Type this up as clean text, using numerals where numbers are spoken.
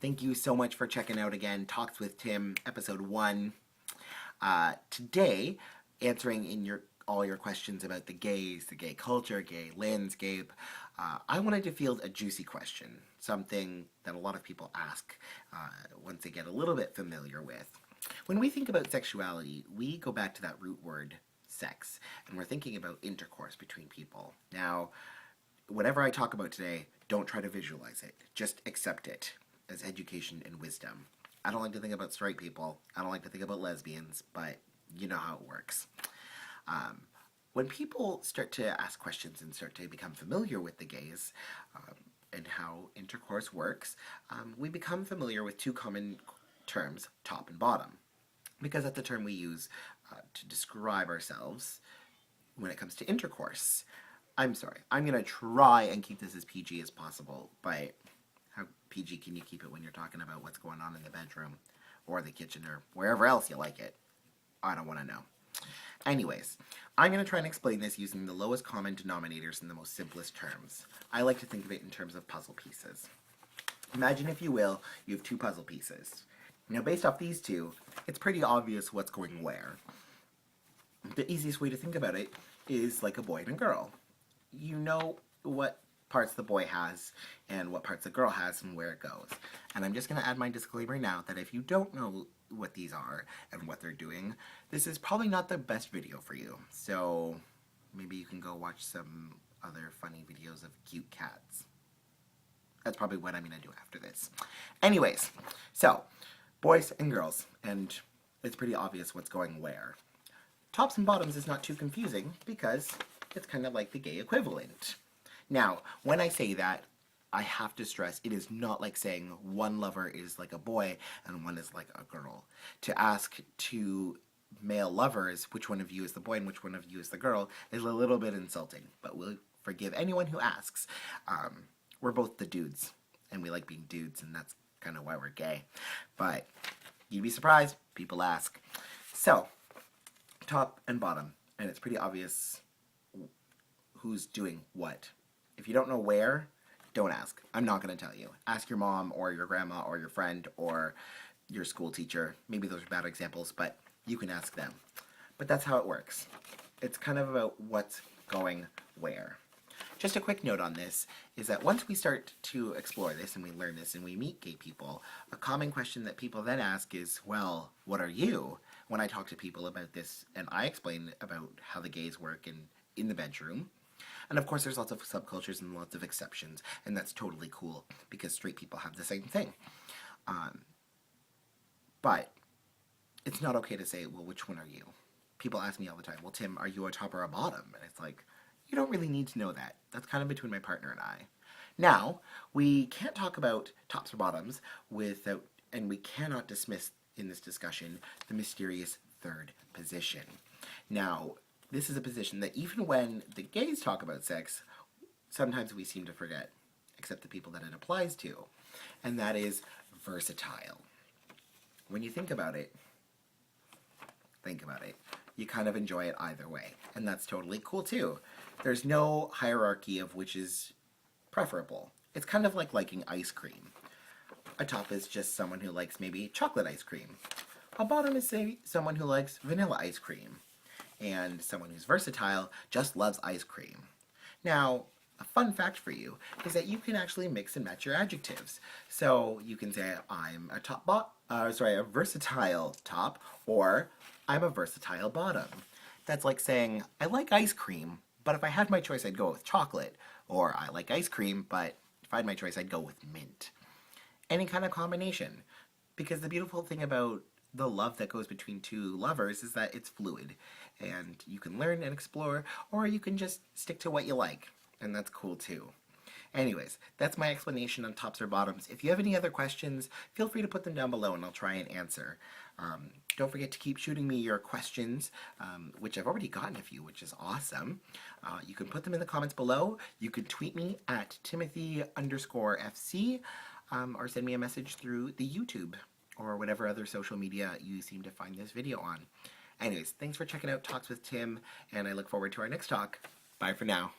Thank you so much for checking out again Talks with Tim, episode 1. Today, answering all your questions about the gays, the gay culture, gay landscape, I wanted to field a juicy question, something that a lot of people ask once they get a little bit familiar with. When we think about sexuality, we go back to that root word, sex, and we're thinking about intercourse between people. Now, whatever I talk about today, don't try to visualize it. Just accept it as education and wisdom. I don't like to think about straight people. I don't like to think about lesbians, but you know how it works. When people start to ask questions and start to become familiar with the gays and how intercourse works, we become familiar with two common terms, top and bottom, because that's the term we use to describe ourselves when it comes to intercourse. I'm sorry, I'm going to try and keep this as PG as possible, but how PG can you keep it when you're talking about what's going on in the bedroom or the kitchen or wherever else you like it? I don't want to know. Anyways, I'm going to try and explain this using the lowest common denominators in the most simplest terms. I like to think of it in terms of puzzle pieces. Imagine, if you will, you have two puzzle pieces. Now, based off these two, it's pretty obvious what's going where. The easiest way to think about it is like a boy and a girl. You know what parts the boy has and what parts the girl has and where it goes. And I'm just going to add my disclaimer now that if you don't know what these are and what they're doing, this is probably not the best video for you. So maybe you can go watch some other funny videos of cute cats. That's probably what I'm going to do after this. Anyways, so boys and girls, and it's pretty obvious what's going where. Tops and bottoms is not too confusing because it's kind of like the gay equivalent. Now, when I say that, I have to stress it is not like saying one lover is like a boy and one is like a girl. To ask two male lovers which one of you is the boy and which one of you is the girl is a little bit insulting, but we'll forgive anyone who asks. We're both the dudes, and we like being dudes, and that's kind of why we're gay. But you'd be surprised, people ask. So, top and bottom, and it's pretty obvious who's doing what. If you don't know where, don't ask. I'm not going to tell you. Ask your mom or your grandma or your friend or your school teacher. Maybe those are bad examples, but you can ask them. But that's how it works. It's kind of about what's going where. Just a quick note on this is that once we start to explore this and we learn this and we meet gay people, a common question that people then ask is, well, what are you? When I talk to people about this and I explain about how the gays work in the bedroom. And of course there's lots of subcultures and lots of exceptions, and that's totally cool because straight people have the same thing. But it's not okay to say, well, which one are you? People ask me all the time, well, Tim, are you a top or a bottom? And it's like, you don't really need to know that. That's kind of between my partner and I. Now, we can't talk about tops or bottoms and we cannot dismiss in this discussion the mysterious third position. Now, this is a position that even when the gays talk about sex, sometimes we seem to forget, except the people that it applies to, and that is versatile. When you think about it, you kind of enjoy it either way, and that's totally cool too. There's no hierarchy of which is preferable. It's kind of like liking ice cream. A top is just someone who likes maybe chocolate ice cream. A bottom is, say, someone who likes vanilla ice cream. And someone who's versatile just loves ice cream. Now, a fun fact for you is that you can actually mix and match your adjectives. So you can say, I'm a versatile top, or I'm a versatile bottom. That's like saying, I like ice cream, but if I had my choice, I'd go with chocolate. Or I like ice cream, but if I had my choice, I'd go with mint. Any kind of combination. Because the beautiful thing about the love that goes between two lovers is that it's fluid, and you can learn and explore, or you can just stick to what you like, and that's cool too. Anyways, that's my explanation on tops or bottoms. If you have any other questions, feel free to put them down below and I'll try and answer. Don't forget to keep shooting me your questions, which I've already gotten a few, which is awesome. You can put them in the comments below. You can tweet me at Timothy_FC, or send me a message through the YouTube or whatever other social media you seem to find this video on. Anyways, thanks for checking out Talks with Tim, and I look forward to our next talk. Bye for now.